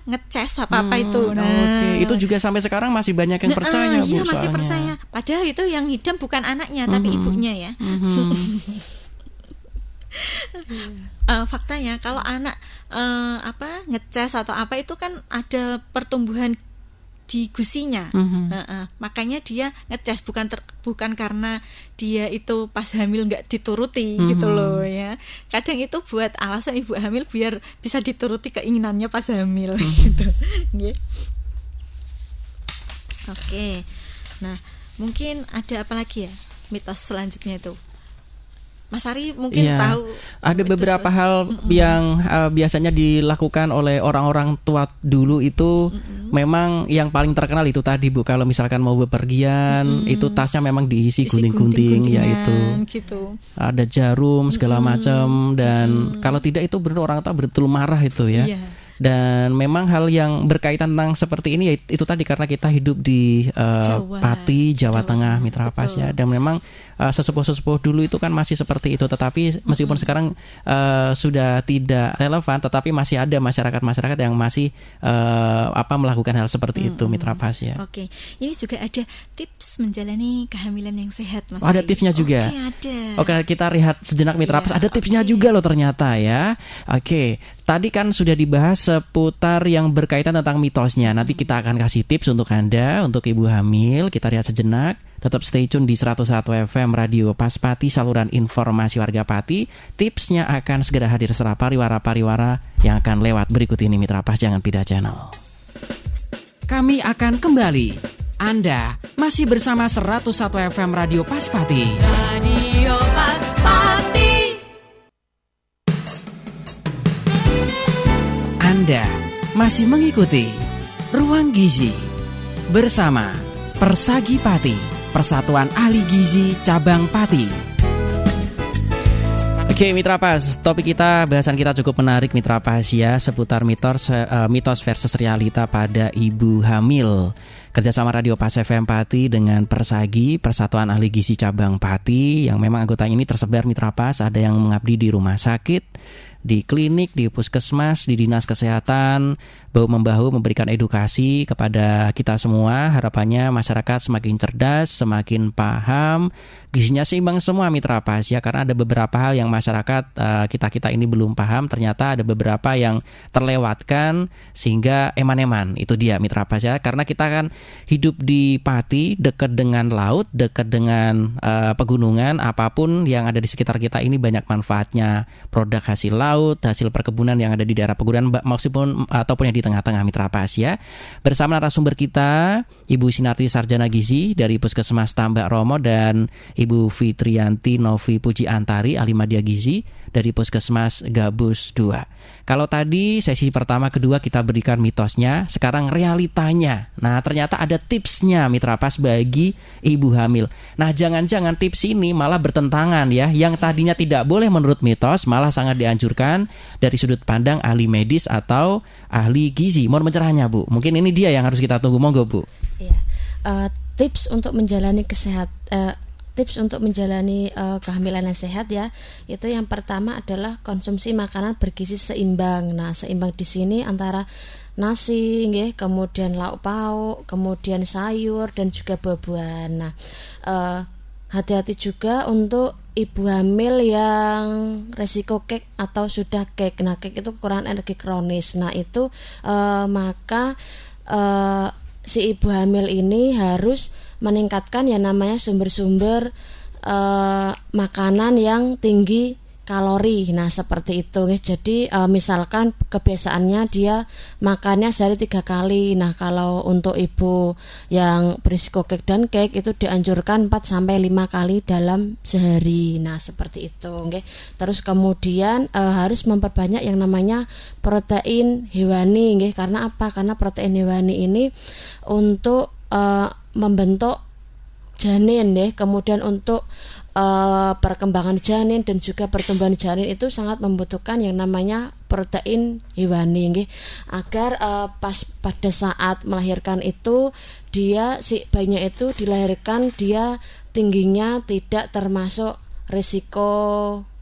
ngeces apa itu. Nah, Oke. Itu juga sampai sekarang masih banyak yang percaya Bu. Iya masih soalnya. percaya. Padahal itu yang ngidam bukan anaknya tapi ibunya ya. Faktanya kalau anak ngeces atau apa itu kan ada pertumbuhan di gusinya, makanya dia ngeces, bukan karena dia itu pas hamil nggak dituruti gitu loh ya. Kadang itu buat alasan ibu hamil biar bisa dituruti keinginannya pas hamil gitu. Oke, nah mungkin ada apa lagi ya mitos selanjutnya itu? Mas Ari mungkin tahu. Ada beberapa hal yang biasanya dilakukan oleh orang-orang tua dulu itu memang yang paling terkenal itu tadi Bu, kalau misalkan mau bepergian itu tasnya memang diisi gunting-gunting ya itu. Gitu. Ada jarum segala macam, dan kalau tidak itu benar orang tua betul marah itu ya. Iya. Dan memang hal yang berkaitan tentang seperti ini ya itu tadi, karena kita hidup di Pati, Jawa Tengah, Mitra Pas ya. Dan memang sesepuh-sesepuh dulu itu kan masih seperti itu. Tetapi meskipun sekarang sudah tidak relevan, tetapi masih ada masyarakat-masyarakat yang masih melakukan hal seperti itu, Mitra Pas ya. Oke, ini juga ada tips menjalani kehamilan yang sehat, Mas. Ada tipsnya juga. Oke, ada. Oke, kita lihat sejenak Mitra Pas. Ada tipsnya juga loh ternyata ya. Oke, tadi kan sudah dibahas seputar yang berkaitan tentang mitosnya. Nanti kita akan kasih tips untuk Anda, untuk ibu hamil. Kita lihat sejenak. Tetap stay tune di 101 FM Radio Pas Pati, saluran informasi warga Pati. Tipsnya akan segera hadir setelah pariwara-pariwara yang akan lewat berikut ini. Mitra Pas, jangan pindah channel. Kami akan kembali. Anda masih bersama 101 FM Radio Pas Pati. Radio Pas Pati. Anda masih mengikuti Ruang Gizi bersama Persagi Pati, Persatuan Ahli Gizi Cabang Pati. Oke Mitra Pas, topik kita, bahasan kita cukup menarik Mitra Pas ya, seputar mitos versus realita pada ibu hamil. Kerjasama Radio Pas FM Pati dengan Persagi, Persatuan Ahli Gizi Cabang Pati, yang memang anggota ini tersebar Mitra Pas, ada yang mengabdi di rumah sakit, di klinik, di puskesmas, di dinas kesehatan, bahu-membahu memberikan edukasi kepada kita semua. Harapannya masyarakat semakin cerdas, semakin paham, gizinya seimbang semua Mitra Pas ya, karena ada beberapa hal yang masyarakat kita ini belum paham, ternyata ada beberapa yang terlewatkan sehingga eman-eman. Itu dia Mitra Pas ya, karena kita kan hidup di Pati, dekat dengan laut, dekat dengan pegunungan, apapun yang ada di sekitar kita ini banyak manfaatnya. Produk hasil laut, hasil perkebunan yang ada di daerah pegunungan maupun ataupun yang di tengah-tengah Mitra Pas ya. Bersama narasumber kita Ibu Sinarti Sarjana Gizi dari Puskesmas Tambak Romo dan Ibu Fitrianti Novi Puji Antari ahli media gizi dari Puskesmas Gabus 2. Kalau tadi sesi pertama kedua kita berikan mitosnya, sekarang realitanya. Nah, ternyata ada tipsnya Mitra Pas bagi ibu hamil. Nah, jangan-jangan tips ini malah bertentangan ya. Yang tadinya tidak boleh menurut mitos malah sangat dianjurkan dari sudut pandang ahli medis atau ahli gizi. Mohon pencerahannya Bu. Mungkin ini dia yang harus kita tunggu, monggo Bu. Iya. Tips untuk menjalani kehamilan yang sehat ya, itu yang pertama adalah konsumsi makanan bergizi seimbang. Nah, seimbang di sini antara nasi, kemudian lauk pauk, kemudian sayur dan juga buah-buahan. Nah, hati-hati juga untuk ibu hamil yang resiko kek atau sudah kek. Nah, kek itu kekurangan energi kronis. Nah, itu maka si ibu hamil ini harus meningkatkan yang namanya sumber-sumber makanan yang tinggi kalori. Nah, seperti itu. Jadi misalkan kebiasaannya dia makannya sehari 3 kali. Nah, kalau untuk ibu yang berisiko kek dan kek itu dianjurkan 4-5 kali dalam sehari. Nah, seperti itu. Terus kemudian harus memperbanyak yang namanya protein hewani. Karena apa? Karena protein hewani ini untuk membentuk janin, kemudian untuk perkembangan janin dan juga pertumbuhan janin itu sangat membutuhkan yang namanya protein hewani, agar pas pada saat melahirkan itu dia si bayinya itu dilahirkan dia tingginya tidak termasuk risiko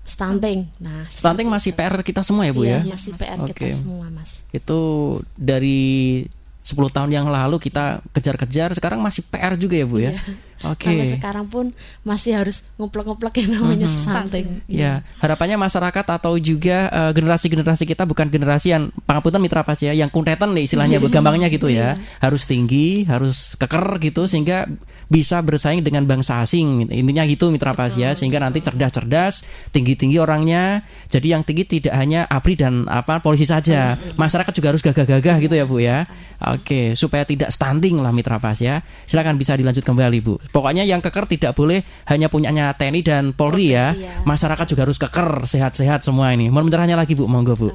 stunting. Nah, stunting masih PR kita semua ya Bu ya? Masih PR kita semua, Mas. Itu dari 10 tahun yang lalu kita kejar-kejar, sekarang masih PR juga ya Bu ya? Sampai sekarang pun masih harus nguplek-nguplek yang namanya stunting. Ya, harapannya masyarakat atau juga generasi-generasi kita bukan generasi yang pangapunten Mitra Pas ya, yang kuntetan nih istilahnya, gampangnya gitu ya. Harus tinggi, harus keker gitu sehingga bisa bersaing dengan bangsa asing. Intinya gitu Mitra Pas ya, sehingga nanti cerdas-cerdas, tinggi-tinggi orangnya. Jadi yang tinggi tidak hanya ABRI dan polisi saja. Masyarakat juga harus gagah-gagah gitu ya Bu ya. Oke, supaya tidak stunting lah Mitra Pas ya. Silakan bisa dilanjut kembali Bu. Pokoknya yang keker tidak boleh hanya punyanya TNI dan Polri ya. Masyarakat juga harus keker, sehat-sehat semua ini. Mohon pencerahannya lagi Bu, monggo Bu.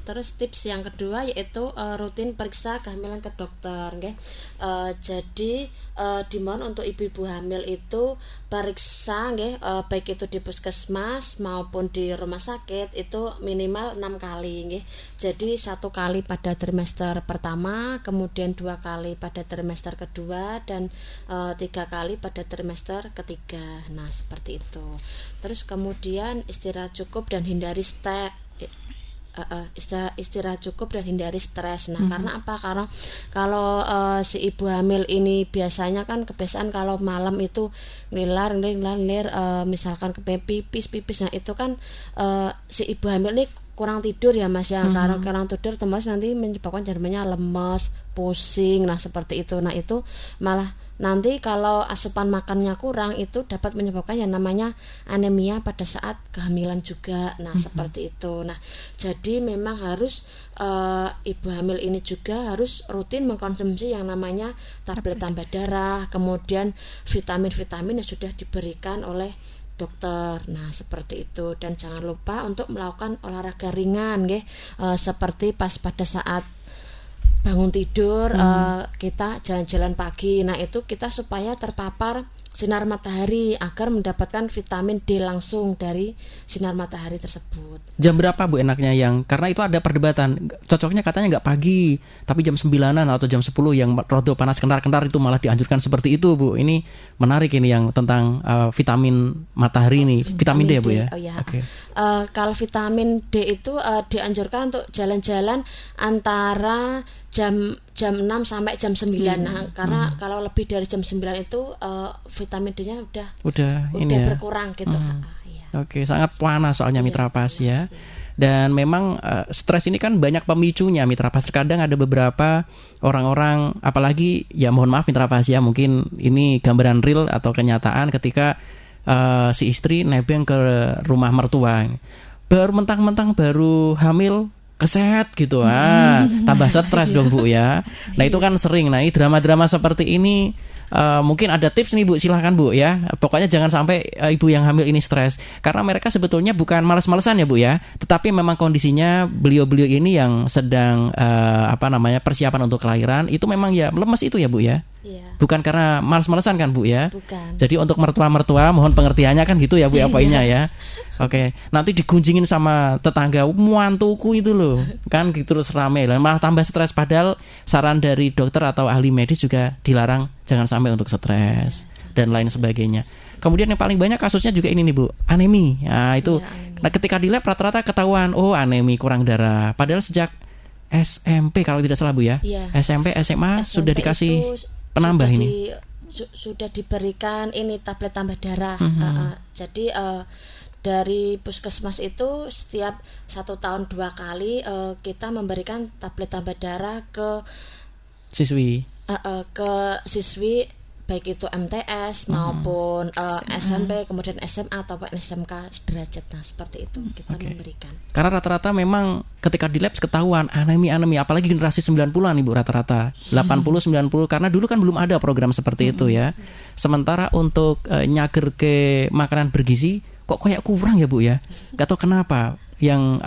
Terus tips yang kedua yaitu rutin periksa kehamilan ke dokter, jadi dimohon untuk ibu-ibu hamil itu periksa baik itu di puskesmas maupun di rumah sakit itu minimal 6 kali. Jadi 1 kali pada trimester pertama, kemudian 2 kali pada trimester kedua, dan 3 kali pada trimester ketiga. Nah, seperti itu. Terus kemudian istirahat cukup dan hindari istirahat cukup dan hindari stres. Nah, karena apa? Karena kalau si ibu hamil ini biasanya kan kebiasaan kalau malam itu ngelilar, misalkan pipis. Nah, itu kan si ibu hamil ini kurang tidur ya Mas ya. Karena kurang tidur otomatis nanti menyebabkan namanya lemes, pusing. Nah, seperti itu. Nah, itu malah nanti kalau asupan makannya kurang itu dapat menyebabkan yang namanya anemia pada saat kehamilan juga. Nah, seperti itu. Nah, jadi memang harus ibu hamil ini juga harus rutin mengkonsumsi yang namanya tablet tambah darah, kemudian vitamin-vitamin yang sudah diberikan oleh dokter. Nah, seperti itu. Dan jangan lupa untuk melakukan olahraga ringan seperti pas pada saat bangun tidur kita jalan-jalan pagi. Nah, itu kita supaya terpapar sinar matahari agar mendapatkan vitamin D langsung dari sinar matahari tersebut. Jam berapa Bu enaknya yang, karena itu ada perdebatan, cocoknya katanya nggak pagi tapi jam 9-an atau jam 10 yang rodo panas kentar-kentar itu malah dianjurkan seperti itu Bu. Ini menarik ini yang tentang vitamin matahari ini, vitamin D ya Bu ya. Kalau vitamin D itu dianjurkan untuk jalan-jalan antara jam 6 sampai jam 9. Nah, karena kalau lebih dari jam 9 itu vitamin D-nya udah ya, berkurang gitu. Oke, sangat panas soalnya Mitra Pas ya. Dan memang stres ini kan banyak pemicunya Mitra Pas. Terkadang ada beberapa orang-orang, apalagi ya mohon maaf Mitra Pas ya, mungkin ini gambaran real atau kenyataan ketika si istri nebeng ke rumah mertua. Baru mentang-mentang baru hamil keset gitu, tambah stres dong Bu ya. Nah, itu kan sering. Nah, ini drama-drama seperti ini mungkin ada tips nih Bu, silahkan Bu ya. Pokoknya jangan sampai ibu yang hamil ini stres, karena mereka sebetulnya bukan malas-malesan ya Bu ya, tetapi memang kondisinya beliau-beliau ini yang sedang persiapan untuk kelahiran itu memang ya lemes itu ya Bu ya. Bukan karena malas-malesan kan Bu ya. Bukan. Jadi untuk mertua-mertua mohon pengertiannya kan gitu ya Bu ya poinnya ya. Oke, nanti digunjingin sama tetangga, muantuku itu loh, kan gitu terus rame lah, malah tambah stres. Padahal saran dari dokter atau ahli medis juga dilarang jangan sampai untuk stres dan lain sebagainya. Kemudian yang paling banyak kasusnya juga ini nih Bu, anemi. Nah itu, nah ketika di lab rata-rata ketahuan, anemi kurang darah. Padahal sejak SMP kalau tidak salah Bu ya, SMP, SMA sudah dikasih penambah ini. sudah diberikan ini tablet tambah darah. Jadi dari puskesmas itu setiap 1 tahun 2 kali kita memberikan tablet tambah darah ke siswi, baik itu MTS maupun SMP, kemudian SMA ataupun SMK sederajat. Nah, seperti itu kita memberikan. Karena rata-rata memang ketika di labs ketahuan anemi, apalagi generasi 90-an Ibu, rata-rata 80-90, karena dulu kan belum ada program seperti itu ya. Sementara untuk nyager ke makanan bergizi kok kayak kurang ya Bu ya. Gak tahu kenapa yang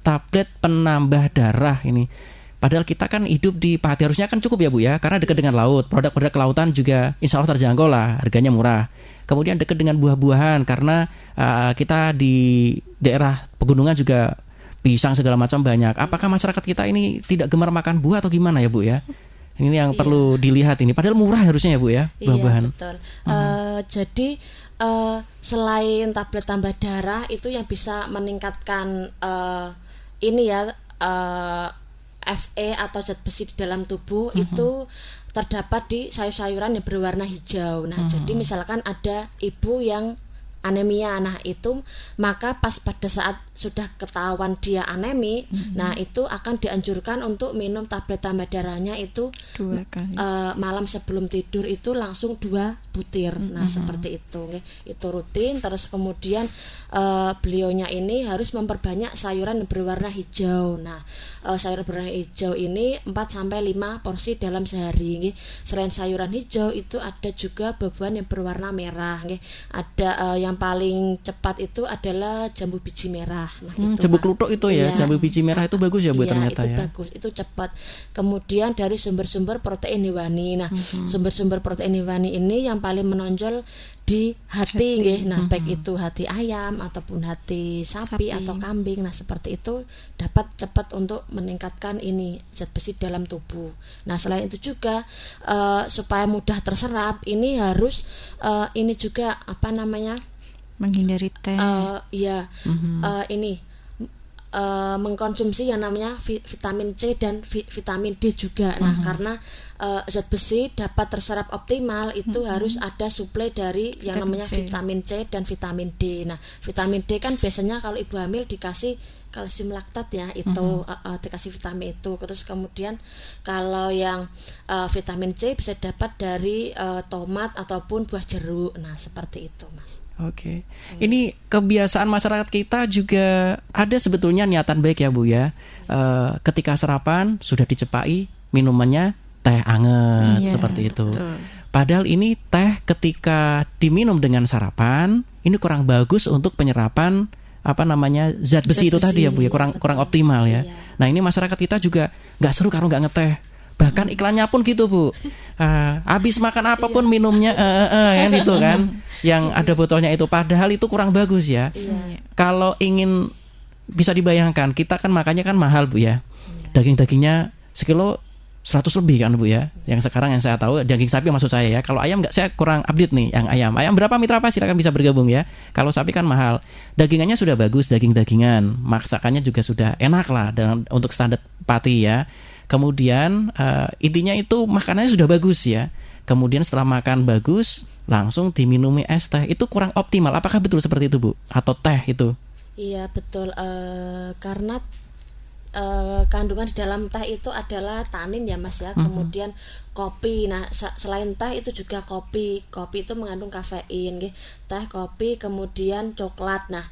tablet penambah darah ini. Padahal kita kan hidup di Pati, harusnya kan cukup ya Bu ya, karena dekat dengan laut, produk-produk kelautan juga insya Allah terjangkau lah, harganya murah. Kemudian dekat dengan buah-buahan, karena kita di daerah pegunungan juga pisang segala macam banyak. Apakah masyarakat kita ini tidak gemar makan buah atau gimana ya Bu ya? Ini yang perlu dilihat ini. Padahal murah harusnya ya Bu ya, buah-buahan. Iya betul. Jadi selain tablet tambah darah itu yang bisa meningkatkan Fe atau zat besi di dalam tubuh itu terdapat di sayur-sayuran yang berwarna hijau. Nah, jadi misalkan ada ibu yang anemia, nah itu maka pas pada saat sudah ketahuan dia anemi, nah itu akan dianjurkan untuk minum tablet tambah darahnya itu 2 kali. Malam sebelum tidur itu langsung 2 butir. Nah, seperti itu. Itu rutin. Terus kemudian beliaunya ini harus memperbanyak sayuran yang berwarna hijau. Nah, sayuran berwarna hijau ini 4-5 porsi dalam sehari. Selain sayuran hijau itu ada juga buah-buahan yang berwarna merah. Ada yang paling cepat itu adalah jambu biji merah. Nah, itu jambu kluthuk itu ya, jambu biji merah itu bagus ya Bu ternyata itu ya. Bagus, itu cepat. Kemudian dari sumber-sumber protein hewani. Nah, sumber-sumber protein hewani ini yang paling menonjol di hati. Nah, baik itu hati ayam ataupun hati sapi atau kambing. Nah, seperti itu dapat cepat untuk meningkatkan ini zat besi dalam tubuh. Nah, selain itu juga supaya mudah terserap, ini harus ini juga menghindari teh. Mengkonsumsi yang namanya vitamin C dan vitamin D juga. Nah, karena zat besi dapat terserap optimal itu harus ada suplai dari yang namanya vitamin C dan vitamin D. Nah, vitamin D kan biasanya kalau ibu hamil dikasih kalsium laktat ya, itu dikasih vitamin itu. Terus kemudian kalau yang vitamin C bisa dapat dari tomat ataupun buah jeruk. Nah, seperti itu Mas. Oke. Ini kebiasaan masyarakat kita juga ada sebetulnya niatan baik ya Bu ya. Ketika sarapan sudah dicepai minumannya teh anget seperti itu. Betul. Padahal ini teh ketika diminum dengan sarapan ini kurang bagus untuk penyerapan zat besi itu tadi ya Bu ya, kurang optimal ya. Nah, ini masyarakat kita juga nggak seru kalau nggak ngeteh. Bahkan iklannya pun gitu Bu, habis makan apapun minumnya kan itu kan, yang ada botolnya itu. Padahal itu kurang bagus ya. Kalau ingin bisa dibayangkan, kita kan makannya kan mahal Bu ya, daging-dagingnya sekilo 100 lebih kan Bu ya. Yang sekarang yang saya tahu daging sapi maksud saya ya. Kalau ayam nggak, saya kurang update nih. Yang ayam berapa mitra Pak? Silakan bisa bergabung ya. Kalau sapi kan mahal, dagingannya sudah bagus, daging-dagingan, masakannya juga sudah enak lah untuk standar Pati ya. Kemudian intinya itu makanannya sudah bagus ya. Kemudian setelah makan bagus langsung diminumi es teh, itu kurang optimal. Apakah betul seperti itu Bu? Atau teh itu? Iya betul, karena kandungan di dalam teh itu adalah tanin ya Mas ya. Kemudian kopi. Nah, selain teh itu juga kopi itu mengandung kafein. Teh, kopi, kemudian coklat. Nah,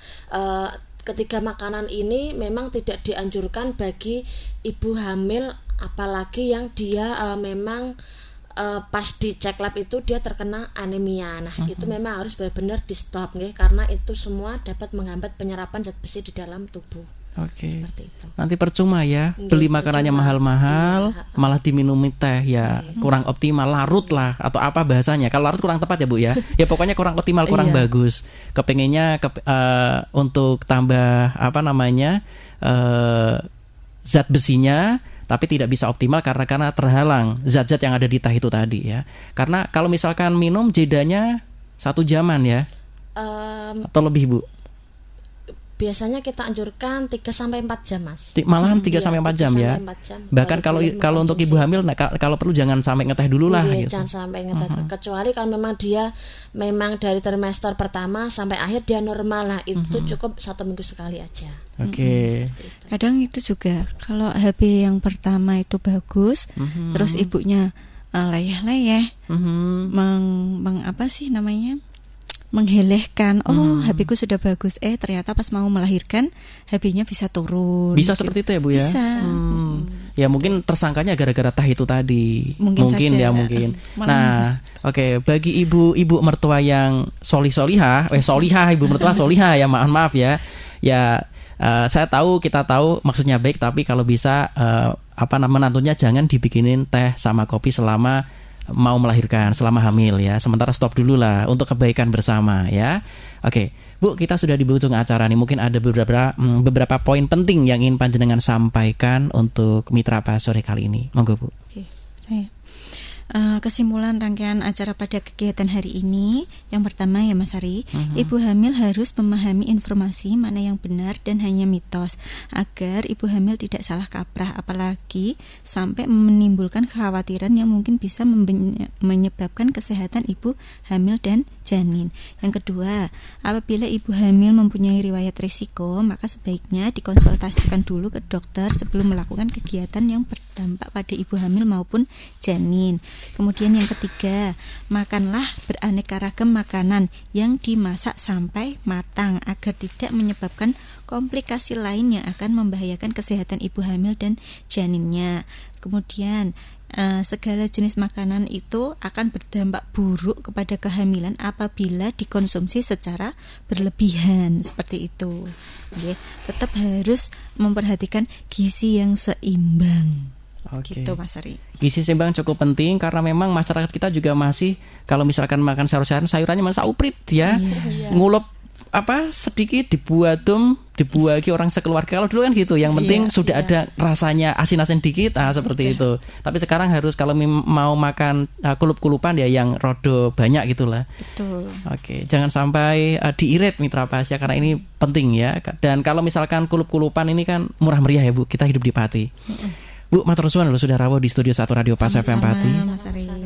ketiga makanan ini memang tidak dianjurkan bagi ibu hamil, apalagi yang dia memang pas dicek lab itu dia terkena anemia. Nah, itu memang harus benar-benar di stop karena itu semua dapat menghambat penyerapan zat besi di dalam tubuh. Oke. Nanti percuma ya beli makanannya mahal-mahal, malah diminumi teh ya, kurang optimal, larut lah atau apa bahasanya. Kalau larut kurang tepat ya Bu ya. Ya pokoknya kurang optimal, kurang bagus. Kepengennya untuk tambah zat besinya, tapi tidak bisa optimal karena terhalang zat-zat yang ada di teh itu tadi ya. Karena kalau misalkan minum jedanya 1 jaman ya, atau lebih Bu. biasanya kita anjurkan 3-4 jam, Mas. Malahan 3-4 jam ya. 3-4 jam. Bahkan kalau untuk ibu hamil, kalau perlu jangan sampai ngeteh dulu lah. Iya, gitu. jangan sampai ngeteh. Kecuali kalau memang dia dari trimester pertama sampai akhir dia normal, lah itu cukup 1 minggu sekali aja. Oke. Kadang itu juga kalau HB yang pertama itu bagus, terus ibunya leyeh-leyeh, menghelehkan, HB-ku sudah bagus, ternyata pas mau melahirkan HB-nya bisa turun. Bisa gitu. Seperti itu ya Bu ya? Bisa. Ya mungkin tersangkanya gara-gara teh itu tadi. Mungkin saja. Nah, oke, bagi ibu mertua yang solihah, ibu mertua solihah ya, maaf ya. Ya, kita tahu maksudnya baik, tapi kalau bisa menantunya jangan dibikinin teh sama kopi selama mau melahirkan, selama hamil ya. Sementara stop dulu lah untuk kebaikan bersama ya. Oke, Bu, kita sudah di ujung acara nih. Mungkin ada beberapa poin penting yang ingin panjenengan sampaikan untuk Mitra Pas sore kali ini. Monggo, Bu. Oke. Kesimpulan rangkaian acara pada kegiatan hari ini, yang pertama ya Mas Ari, ibu hamil harus memahami informasi mana yang benar dan hanya mitos, agar ibu hamil tidak salah kaprah, apalagi sampai menimbulkan kekhawatiran yang mungkin bisa menyebabkan kesehatan ibu hamil dan janin. Yang kedua, apabila ibu hamil mempunyai riwayat risiko, maka sebaiknya dikonsultasikan dulu ke dokter sebelum melakukan kegiatan yang berdampak pada ibu hamil maupun janin. Kemudian yang ketiga, makanlah beraneka ragam makanan yang dimasak sampai matang agar tidak menyebabkan komplikasi lain yang akan membahayakan kesehatan ibu hamil dan janinnya. Kemudian segala jenis makanan itu akan berdampak buruk kepada kehamilan apabila dikonsumsi secara berlebihan, seperti itu. Oke, tetap harus memperhatikan gizi yang seimbang. Oke. Gitu Mas Ari. Gizi seimbang cukup penting karena memang masyarakat kita juga masih kalau misalkan makan sayurannya masih sauprit ya. Ngulup sedikit dibuagi orang sekeluarga. Kalau dulu kan gitu, yang penting sudah ada rasanya asin-asin dikit seperti itu. Tapi sekarang harus kalau mau makan kulup-kulupan ya yang rodo banyak gitulah. Betul. Oke, jangan sampai diirit Mitra Pas ya, karena ini penting ya. Dan kalau misalkan kulup-kulupan ini kan murah meriah ya Bu, kita hidup di Pati. Bu, matur suwun sudah rawuh di studio 1 Radio Pas FM Pati.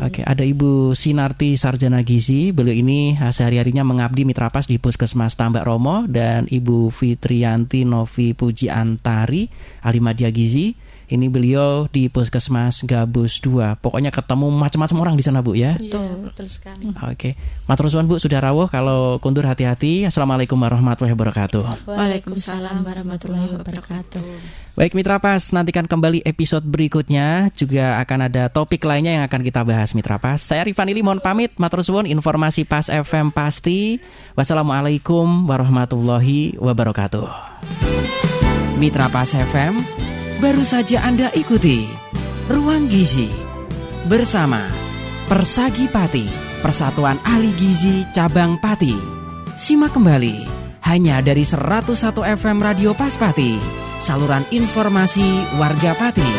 Oke, ada Ibu Sinarti Sarjana Gizi. Beliau ini sehari-harinya mengabdi Mitra Pas di Puskesmas Tambak Romo, dan Ibu Fitriyanti Novi Puji Antari, ahli media gizi. Ini beliau di Puskesmas Gabus 2. Pokoknya ketemu macam-macam orang di sana Bu ya. Betul sekali. Oke, matur suwun Bu, sudah rawuh. Kalau kundur hati-hati. Assalamualaikum warahmatullahi wabarakatuh. Waalaikumsalam warahmatullahi wabarakatuh. Baik Mitra Pas, nantikan kembali episode berikutnya. Juga akan ada topik lainnya yang akan kita bahas Mitra Pas. Saya Rifanili mohon pamit. Matur suwun, informasi Pas FM pasti. Wassalamualaikum warahmatullahi wabarakatuh. Mitra Pas FM, baru saja Anda ikuti Ruang Gizi bersama Persagi Pati, Persatuan Ahli Gizi Cabang Pati. Simak kembali hanya dari 101 FM Radio Pas Pati, saluran informasi warga Pati.